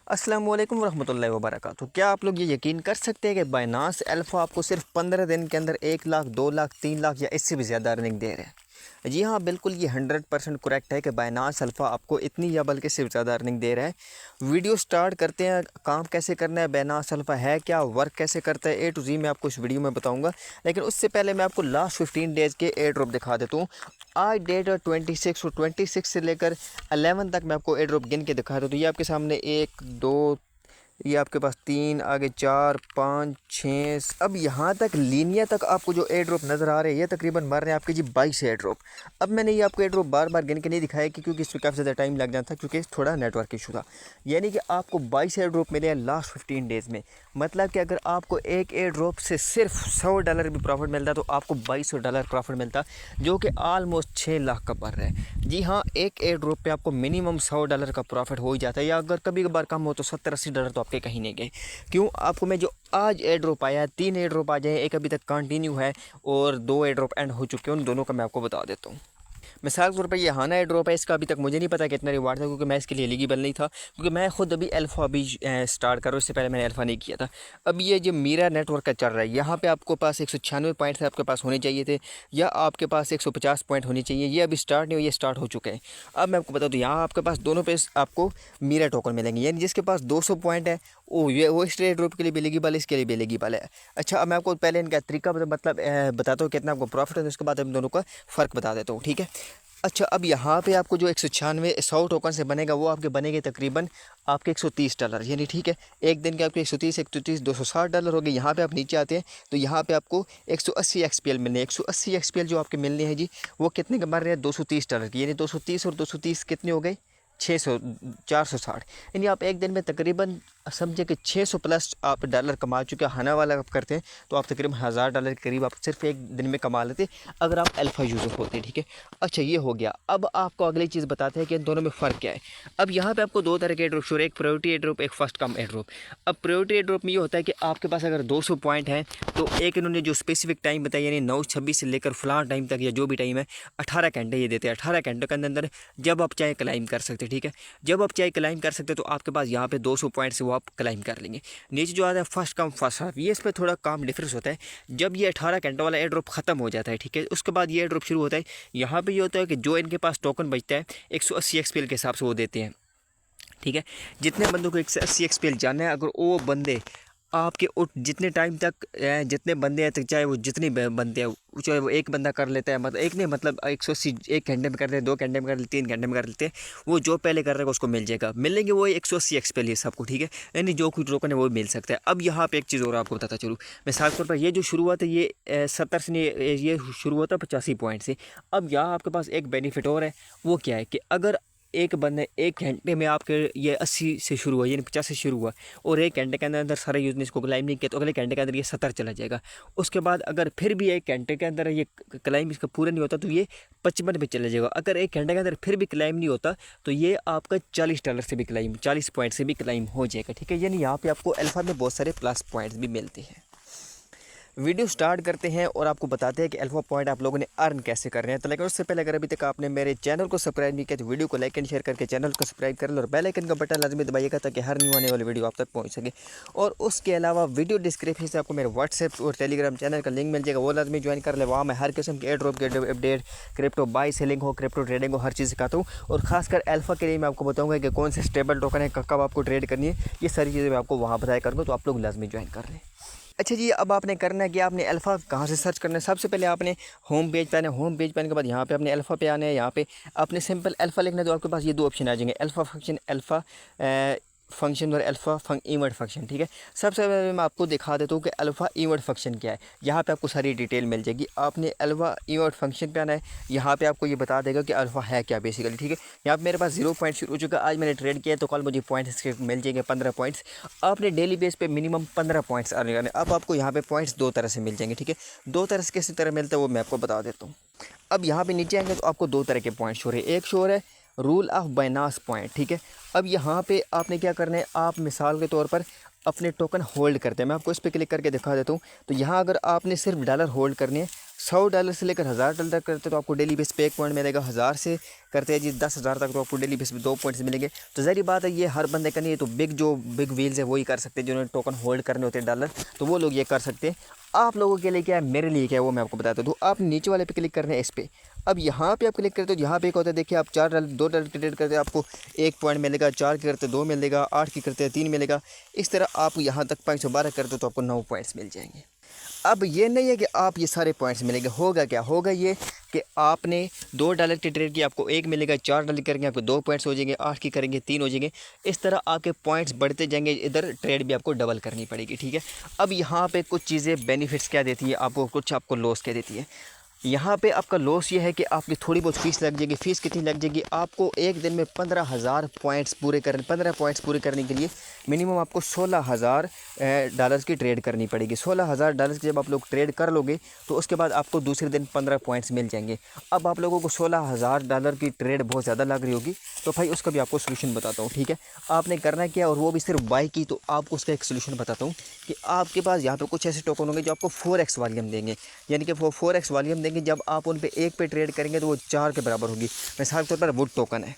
अस्सलाम वालेकुम रहमतुल्लाहि व बरकातुहू। क्या आप लोग ये यकीन कर सकते हैं कि बाइनांस अल्फ़ा आपको सिर्फ 15 दिन के अंदर 1 लाख, 2 लाख, 3 लाख या इससे भी ज़्यादा अर्निंग दे रहे हैं? जी हाँ, बिल्कुल ये 100% करेक्ट है कि बाइनांस अल्फ़ा आपको इतनी या बल्कि सिर्फ ज़्यादा अर्निंग दे रहा है। वीडियो स्टार्ट करते हैं, काम कैसे करना है, बाइनांस अल्फ़ा है क्या, वर्क कैसे करता है, ए टू जी मैं आपको इस वीडियो में बताऊँगा। लेकिन उससे पहले मैं आपको लास्ट 15 डेज़ के एयर ड्रॉप दिखा देता हूँ। आज डेट है 26 और 26 से लेकर 11 तक मैं आपको एयर ड्रॉप गिन के दिखा देता हूँ। ये आपके सामने 1, 2, ये आपके पास 3, आगे 4, 5, 6, अब यहाँ तक लीनिया तक आपको जो एयर ड्रॉप नज़र आ रहे हैं ये तकरीबन मर रहे हैं आपके जी 22 एयर ड्रॉप। अब मैंने ये आपको एयर ड्रॉप बार बार गिन के नहीं दिखाया कि क्योंकि इसमें काफ़ी ज़्यादा टाइम लग जाता क्योंकि थोड़ा नेटवर्क इशू था। यानी कि आपको 22 एयर ड्रॉप मिले हैं लास्ट 15 डेज़ में। मतलब कि अगर आपको एक एयर ड्रॉप से सिर्फ $100 भी प्रॉफिट मिलता तो आपको $2200 प्रॉफिट मिलता, जो कि आलमोस्ट 6 लाख का बढ़ रहा है। जी हाँ, एक एयर ड्रॉप पे आपको मिनिमम $100 का प्रॉफिट हो ही जाता है, या अगर कभी कभार कम हो तो $70-80 तो आपके कहीं नहीं गए। क्यों? आपको मैं जो आज एयर ड्रॉप आया है, 3 एयर ड्रॉप आ जाए, एक अभी तक कंटिन्यू है और 2 एयर ड्रॉप एंड हो चुके हैं, उन दोनों का मैं आपको बता देता हूँ। मिसाल के तौर पर ये हाना एयर ड्रॉप है, इसका अभी तक मुझे नहीं पता कितना रिवार्ड था क्योंकि मैं इसके लिए एलिजिबल नहीं था, क्योंकि मैं खुद अभी अल्फ़ा अभी स्टार्ट कर रहा हूँ। इससे पहले मैंने अल्फ़ा नहीं किया था। अब ये जो मेरा नेटवर्क का चल रहा है, यहाँ पे आपको पास 196 पॉइंट्स आपके पास होने चाहिए थे, या आपके पास 150 पॉइंट होने चाहिए। ये अभी स्टार्ट नहीं हुई, ये स्टार्ट हो चुके हैं। अब मैं आपको बता दूँ, यहाँ आपके पास दोनों पे आपको मीरा टोकन मिलेंगे, यानी जिसके पास 200 पॉइंट है वो इस एयर ड्रॉप के लिए भी एलिजिबल है, इसके लिए भी एलिजिबल है। अच्छा, अब मैं आपको पहले इनका तरीका बताता हूँ कितना आपको प्रॉफिट है, उसके बाद इन दोनों का फ़र्क बता देता हूँ, ठीक है। अच्छा, अब यहाँ पे आपको जो 196 100 टोकन से बनेगा वो आपके बनेंगे तकरीबन आपके $130, यानी ठीक है। एक दिन के आपके 130 $260 हो गए। यहाँ पे आप नीचे आते हैं तो यहाँ पे आपको 180 XPL मिलने हैं। 180 XPL जो आपके मिलने हैं जी, वो कितने के बन रहे हैं? $230 की, यानी 230 और 230 कितने हो गए? 600, 460। यानी आप एक दिन में तकरीबन समझे कि 600 प्लस आप डॉलर कमा चुके हैं। हना वाला आप करते हैं तो आप तकरीबन $1000 के करीब आप सिर्फ एक दिन में कमा लेते अगर आप अल्फ़ा यूज़र होते, ठीक है। अच्छा, ये हो गया। अब आपको अगली चीज़ बताते हैं कि इन दोनों में फ़र्क क्या है। अब यहाँ पे आपको 2 तरह के एयर ड्रॉप शो है, एक प्रायोरिटी एयर ड्रॉप, एक फर्स्ट कम एयर ड्रॉप। अब प्रायोरिटी एयर ड्रॉप में ये होता है कि आपके पास अगर 200 पॉइंट हैं तो एक इन्होंने जो स्पेसिफिक टाइम बताया, यानी 9:26 से लेकर फलां टाइम तक या जो भी टाइम है 18 घंटे ये देते हैं। 18 घंटे के अंदर जब आप चाहे क्लाइम कर सकते, ठीक है। जब आप चाहे क्लाइम कर सकते तो आपके पास यहाँ पे 200 पॉइंट से वो आप क्लाइम कर लेंगे। नीचे जो आता है फर्स्ट कम फर्स्ट सर्व, ये इस पर थोड़ा काम डिफरेंस होता है। जब ये 18 घंटे वाला एयर ड्रॉप खत्म हो जाता है, ठीक है, उसके बाद ये एयर ड्रॉप शुरू होता है। यहाँ पे ये होता है कि जो इनके पास टोकन बचता है 180 XPL के हिसाब से वो देते हैं, ठीक है। जितने बंदों को 180 XPL जाना है, अगर वो बंदे आपके जितने टाइम तक जितने बंदे हैं, चाहे वो जितने बंदे हैं, चाहे वो एक बंदा कर लेता है, मतलब एक नहीं, मतलब 180 1 घंटे में करते हैं, 2 घंटे में कर लेते हैं, 3 घंटे में कर लेते हैं, वो जो पहले कर रहा है उसको मिल जाएगा, मिलेंगे वो 180 XPL ये सबको, ठीक है। यानी जो कुछ टोकन है वो मिल सकता है। अब यहाँ पे एक चीज़ और आपको बताता चलूँ, मिसाल के तौर पर ये जो शुरुआत है ये 70 से नहीं, ये शुरू होता है 85 पॉइंट से। अब यहाँ आपके पास एक बेनिफिट और है, वो क्या है कि अगर एक बंदे 1 घंटे में आपके ये 80 से शुरू हुआ, यानी 50 से शुरू हुआ, और 1 घंटे के अंदर अंदर सारे यूज़ ने इसको क्लाइम नहीं किया तो अगले घंटे के अंदर ये 70 चला जाएगा। उसके बाद अगर फिर भी 1 घंटे के अंदर ये क्लाइम इसका पूरा नहीं होता तो ये 55 पे चला जाएगा। अगर 1 घंटे के अंदर फिर भी क्लाइम नहीं होता तो ये आपका $40 से भी क्लाइम, 40 पॉइंट से भी क्लाइम हो जाएगा, ठीक है। यानी यहाँ पर आपको अल्फ़ा में बहुत सारे प्लस पॉइंट्स भी मिलते हैं। वीडियो स्टार्ट करते हैं और आपको बताते हैं कि अल्फ़ा पॉइंट आप लोगों ने अर्न कैसे कर रहे हैं। तो लेकिन उससे पहले अगर अभी तक आपने मेरे चैनल को सब्सक्राइब नहीं किया तो वीडियो को लाइक एंड शेयर करके चैनल को सब्सक्राइब कर लो और बेल आइकन का बटन लाजमी दबाइएगा ताकि हर न्यू आने वाली वीडियो आप तक पहुंच सके। और उसके अलावा वीडियो डिस्क्रिप्शन से आपको मेरे व्हाट्सएप और टेलीग्राम चैनल का लिंक मिल जाएगा, वो लाजमी ज्वाइन कर ले। वहाँ मैं हर किस्म के एयर ड्रॉप के अपडेट, क्रिप्टो बाई सेलिंग हो, क्रिप्टो ट्रेडिंग हो, हर चीज़ सिखाता हूँ। और खासकर अल्फ़ा के लिए मैं आपको बताऊँगा कि कौन से स्टेबल टोकन है, कब आपको ट्रेड करनी है, ये सारी चीज़ें मैं आपको वहाँ बताया करूँगा, तो आप लोग लाजमी ज्वाइन कर लें। अच्छा जी, अब आपने करना है कि आपने अल्फ़ा कहाँ से सर्च करना है। सबसे पहले आपने होम पेज पे आना है। होम पेज पे आने के बाद यहाँ पे आपने अल्फ़ा पे आना है। यहाँ पे आपने सिंपल अल्फ़ा लिखना है तो आपके पास ये 2 ऑप्शन आ जाएंगे, अल्फ़ा फंक्शन, अल्फ़ा फंक्शन और अल्फ़ा इवेंट फंक्शन, ठीक है। सबसे पहले मैं आपको दिखा देता हूँ कि अल्फ़ा इवेंट फंक्शन क्या है। यहाँ पे आपको सारी डिटेल मिल जाएगी। आपने अल्फ़ा इवेंट फंक्शन पे आना है। यहाँ पे आपको ये बता देगा कि अल्फ़ा है क्या बेसिकली, ठीक है। यहाँ पे मेरे पास 0 पॉइंट शुरू हो चुका है। आज मैंने ट्रेड किया तो कल मुझे पॉइंट्स इसके मिल जाएंगे 15 पॉइंट्स। आपने डेली बेस पे मिनिमम 15 पॉइंट्स अर्न करने। अब आपको यहाँ पे पॉइंट्स 2 तरह से मिल जाएंगे, ठीक है। 2 तरह से किसी तरह मिलता है वो मैं आपको बता देता हूँ। अब यहाँ पे नीचे आएंगे तो आपको 2 तरह के पॉइंट्स शो रहे हैं। एक शो है रूल ऑफ बाइनास पॉइंट, ठीक है। अब यहाँ पे आपने क्या करना है, आप मिसाल के तौर पर अपने टोकन होल्ड करते हैं, मैं आपको इस पर क्लिक करके दिखा देता हूँ। तो यहाँ अगर आपने सिर्फ डॉलर होल्ड करने हैं, $100 से लेकर 1000 डॉलर तक करते तो आपको डेली बेस पे 1 पॉइंट मिलेगा। 1000 से करते हैं जी 10,000 तक तो आपको डेली बेस पे 2 पॉइंट्स मिलेंगे। तो ज़ाहिर बात है ये हर बंदे का नहीं है, तो बिग व्हील्स है वही कर सकते हैं, जिन्होंने टोकन होल्ड करने होते हैं डॉलर, तो वो लोग ये कर सकते हैं। आप लोगों के लिए क्या है, मेरे लिए क्या है, वो मैं आपको बताता हूँ। तो आप नीचे वाले पे क्लिक करना है इस पर। अब यहाँ पे आप क्लिक करते हो, यहाँ पे एक होता है देखिए, आप $2 की ट्रेड करते हैं आपको 1 पॉइंट मिलेगा, 4 की करते 2 मिलेगा, 8 की करते 3 मिलेगा। इस तरह आप यहाँ तक 512 करते हो तो आपको 9 पॉइंट्स मिल जाएंगे। अब ये नहीं है कि आप ये सारे पॉइंट्स मिलेंगे, होगा क्या, होगा ये कि आपने $2 की ट्रेड की आपको 1 मिलेगा, $4 करेंगे आपको 2 पॉइंट्स हो जाएंगे, 8 की करेंगे 3 हो जाएंगे। इस तरह आपके पॉइंट्स बढ़ते जाएंगे, इधर ट्रेड भी आपको डबल करनी पड़ेगी, ठीक है। अब यहाँ पे कुछ चीज़ें बेनिफिट्स क्या देती है आपको, कुछ आपको लॉस क्या देती है। यहाँ पे आपका लॉस ये है कि आपकी थोड़ी बहुत फ़ीस लग जाएगी। फ़ीस कितनी लग जाएगी, आपको एक दिन में 15,000 पॉइंट्स पूरे करने, 15 पॉइंट्स पूरे करने के लिए मिनिमम आपको $16,000 की ट्रेड करनी पड़ेगी। $16,000 की जब आप लोग ट्रेड कर लोगे तो उसके बाद आपको दूसरे दिन 15 पॉइंट्स मिल जाएंगे। अब आप लोगों को $16,000 की ट्रेड बहुत ज़्यादा लग रही होगी, तो भाई उसका भी आपको सोल्यूशन बताता हूँ, ठीक है। आपने करना क्या, और वो भी सिर्फ बाई की, तो आपको उसका एक सोल्यूशन बताता हूँ कि आपके पास यहाँ पर कुछ ऐसे टोकन होंगे जो आपको 4x वॉल्यूम देंगे, यानी कि वो 4x वॉल्यूम देंगे। जब आप उन पे 1 पे ट्रेड करेंगे तो वो 4 के बराबर होगी। मिसाल के तौर पर वुड टोकन है,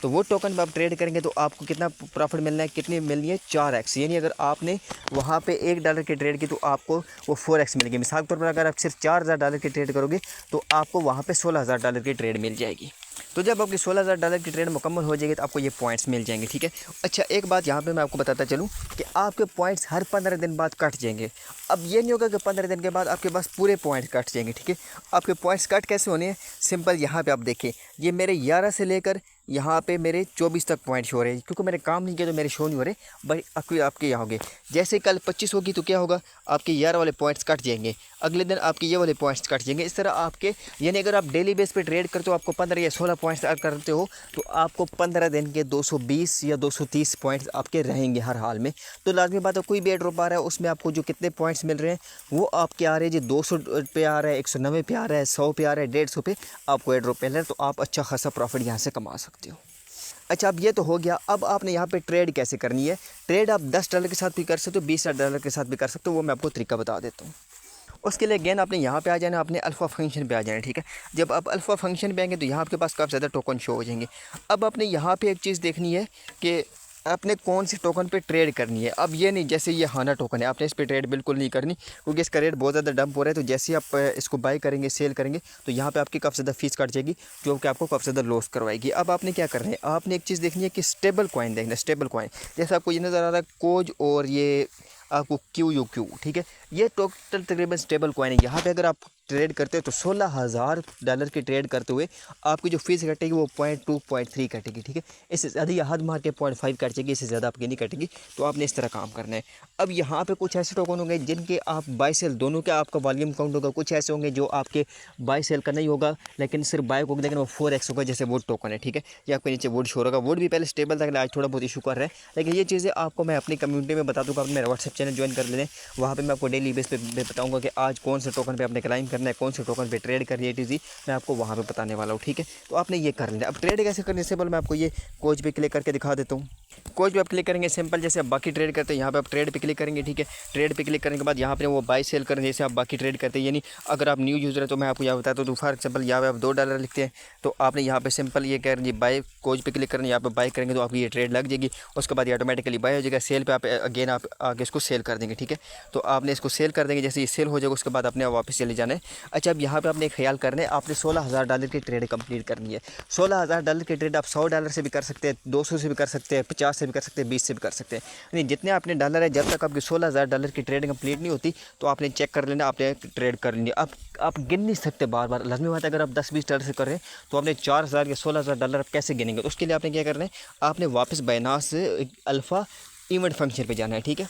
तो वो टोकन पे आप ट्रेड करेंगे तो आपको कितना प्रॉफिट मिलना है, कितनी मिलनी है, 4x। यानी अगर आपने वहाँ पे $1 की ट्रेड की तो आपको वो 4x मिलेगी। मिसाल के तौर पर अगर आप सिर्फ $4,000 की ट्रेड करोगे तो आपको वहाँ पे $16,000 की ट्रेड मिल जाएगी। तो जब आपकी $16,000 की ट्रेड मुकम्मल हो जाएगी तो आपको ये पॉइंट्स मिल जाएंगे, ठीक है। अच्छा एक बात यहाँ पे मैं आपको बताता चलूँ कि आपके पॉइंट्स हर 15 दिन बाद कट जाएंगे। अब ये नहीं होगा कि 15 दिन के बाद आपके पास पूरे पॉइंट्स कट जाएंगे, ठीक है। आपके पॉइंट्स कट कैसे होने हैं, सिंपल, यहाँ पे आप देखें, ये मेरे 11 से लेकर यहाँ पे मेरे 24 तक पॉइंट शो हो रहे हैं, क्योंकि मैंने काम नहीं किया तो मेरे शो नहीं हो रहे भाई। आपके यहाँ होंगे, जैसे कल 25 होगी तो क्या होगा, आपके 11 वाले पॉइंट्स कट जाएंगे, अगले दिन आपके ये वाले पॉइंट्स कट जाएंगे। इस तरह आपके, यानी अगर आप डेली बेस पे ट्रेड करते हो, आपको 15 या 16 पॉइंट्स करते हो, तो आपको 15 दिन के 220 या 230 पॉइंट्स आपके रहेंगे हर हाल में। तो लाजमी बात है, कोई भी एड्रॉप आ रहा है उसमें आपको जो कितने पॉइंट्स मिल रहे हैं वो आपके आ रहे हैं जी, 200 पे आ रहा है, 190 पे आ रहा है, 100 पे आ रहा है, 150 पे आपको एड्रॉप मिल रहा है, तो आप अच्छा खासा प्रॉफिट यहाँ से कमा सकते हो। अच्छा अब ये तो हो गया, अब आपने यहाँ पे ट्रेड कैसे करनी है। ट्रेड आप $10 के साथ भी कर सकते हो, $20 के साथ भी कर सकते हो, वो मैं आपको तरीका बता देता हूँ। उसके लिए अगेन आपने यहाँ पे आ जाना, अपने अल्फ़ा फंक्शन पे आ जाना, ठीक है। जब आप अल्फ़ा फंक्शन पे आएंगे तो यहाँ आपके पास काफ़ी ज़्यादा टोकन शो हो जाएंगे। अब आपने यहाँ पे एक चीज़ देखनी है कि आपने कौन सी टोकन पे ट्रेड करनी है। अब ये नहीं, जैसे ये हाना टोकन है, आपने इस पे ट्रेड बिल्कुल नहीं करनी, क्योंकि इसका रेट बहुत ज़्यादा डंप हो रहा है। तो जैसे ही आप इसको बाय करेंगे, सेल करेंगे, तो यहाँ पे आपकी काफ़ी ज़्यादा फीस कट जाएगी, जो कि आपको काफ़ी ज़्यादा लॉस करवाएगी। अब आपने क्या करना है, आपने एक चीज़ देखनी है कि स्टेबल कॉइन देखना है। स्टेबल कॉइन जैसे आपको ये नज़र आ रहा है कोज, और ये आपको QUQ, ठीक है, ये टोटल तकरीबन स्टेबल कॉइन है। यहाँ पे अगर आप ट्रेड करते हो तो $16,000 की ट्रेड करते हुए आपकी जो फीस कटेगी वो 0.2 0.3 कटेगी, ठीक है। इससे ज़्यादा या हद मार के 0.5 कट जाएगी, इससे ज़्यादा आपकी नहीं कटेगी। तो आपने इस तरह काम करना है। अब यहाँ पे कुछ ऐसे टोकन होंगे जिनके आप बाय सेल दोनों का आपका वॉल्यूम काउंट होगा। कुछ ऐसे होंगे जो आपके बाय सेल का नहीं होगा, लेकिन सिर्फ बाय होगा, लेकिन वो 4x होगा, जैसे वुड टोकन है, ठीक है। ये आपके नीचे वुड शो होगा। वुड भी पहले स्टेबल था, आज थोड़ा बहुत इशू कर रहा है, लेकिन ये चीज़ें आपको मैं अपनी कम्युनिटी में बता दूँगा। आप मेरा व्हाट्सएप चैनल ज्वाइन कर लें, वहाँ पे मैं आपको डेली बेस पे बताऊँगा कि आज कौन से टोकन पे आपने क्लाइम करना है, कौन से टोकन पे ट्रेड करनी है, TZ मैं आपको वहाँ पे बताने वाला हूँ, ठीक है। तो आपने ये कर लेना। अब ट्रेड कैसे करनी है, सिंपल मैं आपको ये कोच पे क्लिक करके दिखा देता हूँ। कोच पे आप क्लिक करेंगे, सिंपल जैसे आप बाकी ट्रेड करते हैं, यहाँ पे आप ट्रेड पे क्लिक करेंगे, ठीक है। ट्रेड पे क्लिक करने के बाद यहाँ पे वो बाय सेल करें, जैसे आप बाकी ट्रेड करते हैं। यानी अगर आप न्यू यूज़र है तो मैं आपको यहाँ बताता हूँ, तो फॉर एग्जाम्पल यहाँ पे आप $2 लिखते हैं, तो आपने यहाँ पे सिंपल ये करेंगे बाय, कोच पे क्लिक करेंगे, यहाँ पे बाय करेंगे तो आपकी ये ट्रेड लग जाएगी। उसके बाद ये ऑटोमेटिकली बाय हो जाएगा। सेल पे आप अगेन आप आगे इसको सेल कर देंगे, ठीक है। तो आपने इसको सेल कर देंगे, जैसे ये सेल हो जाएगा उसके बाद आपने वापस चले जाना है। अच्छा अब यहाँ पे आपने ख्याल करना है, आपने $16,000 की ट्रेड कंप्लीट करनी है। $16,000 की ट्रेड आप $100 से भी कर सकते हैं, 200 से भी कर सकते हैं, 50 से भी कर सकते हैं, 20 से भी कर सकते हैं। नहीं, जितने आपने डॉलर है, जब तक आपकी $16,000 की ट्रेड कंप्लीट नहीं होती तो आपने चेक कर लेना, आपने ट्रेड कर लेनी। अब आप गिन नहीं सकते बार बार, लाजमी बात है अगर आप $10-20 से कर रहे हैं तो आपने 4,000 या $16,000 आप कैसे गिनेंगे। तो उसके लिए आपने क्या करना है, आपने वापस बाइनास अल्फ़ा इवेंट फंक्शन पर जाना है, ठीक है।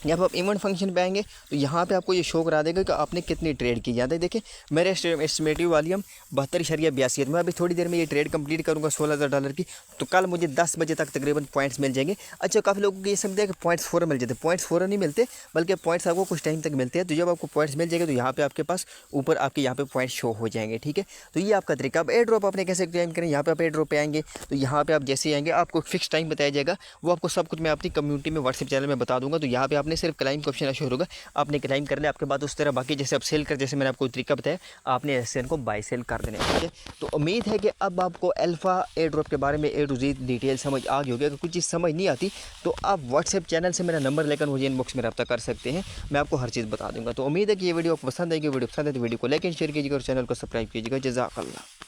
जब आप इवेंट फंक्शन पे आएंगे तो यहाँ पे आपको ये शो करा देगा कि आपने कितनी ट्रेड की जाती है। देखिए मेरे एस्टिमेटिव वॉल्यूम 72.82 है। मैं अभी थोड़ी देर में ये ट्रेड कंप्लीट करूँगा $16,000 की, तो कल मुझे 10 बजे तक तकरीबन पॉइंट्स मिल जाएंगे। अच्छा, काफ़ी लोगों को ये समझते हैं कि पॉइंट्स फ़ौरन मिल जाते हैं। पॉइंट्स फ़ौरन नहीं मिलते, बल्कि पॉइंट्स आपको कुछ टाइम तक मिलते हैं। तो जब आपको पॉइंट्स मिल जाएंगे तो यहाँ पे आपके पास ऊपर आपके यहाँ पे पॉइंट्स शो हो जाएंगे। ठीक है, तो ये आपका तरीका। अब एयर ड्रॉप आपने कैसे क्लेम करें, यहाँ पे आप एयर ड्रॉप पे आएंगे तो यहाँ पे आप जैसे ही आएंगे आपको फिक्स टाइम बताया जाएगा। वो आपको सब कुछ मैं अपनी कम्युनिटी में व्हाट्सएप चैनल में बता दूंगा। तो यहाँ पे आपने सिर्फ क्लाइम का ऑप्शन शो होगा, आपने क्लाइम कर लिया। आपके बाद उस तरह बाकी जैसे आप सेल कर, जैसे मैंने आपको तरीका बताया, आपने ऐसे इनको बाय सेल कर देना है। ठीक है, तो उम्मीद है कि अब आपको अल्फा एयर ड्रॉप के बारे में ए टू ज़ेड डिटेल समझ आ गई होगी। अगर कुछ चीज़ समझ नहीं आती तो आप व्हाट्सएप चैनल से मेरा नंबर लेकर मुझे इनबॉक्स में रब्ता कर सकते हैं, मैं आपको हर चीज़ बता दूंगा। तो उम्मीद है कि ये वीडियो आपको पसंद आएगी। वीडियो पसंद है तो वीडियो को लाइक एंड शेयर कीजिएगा और चैनल को सब्सक्राइब कीजिएगा। जज़ाकल्लाह।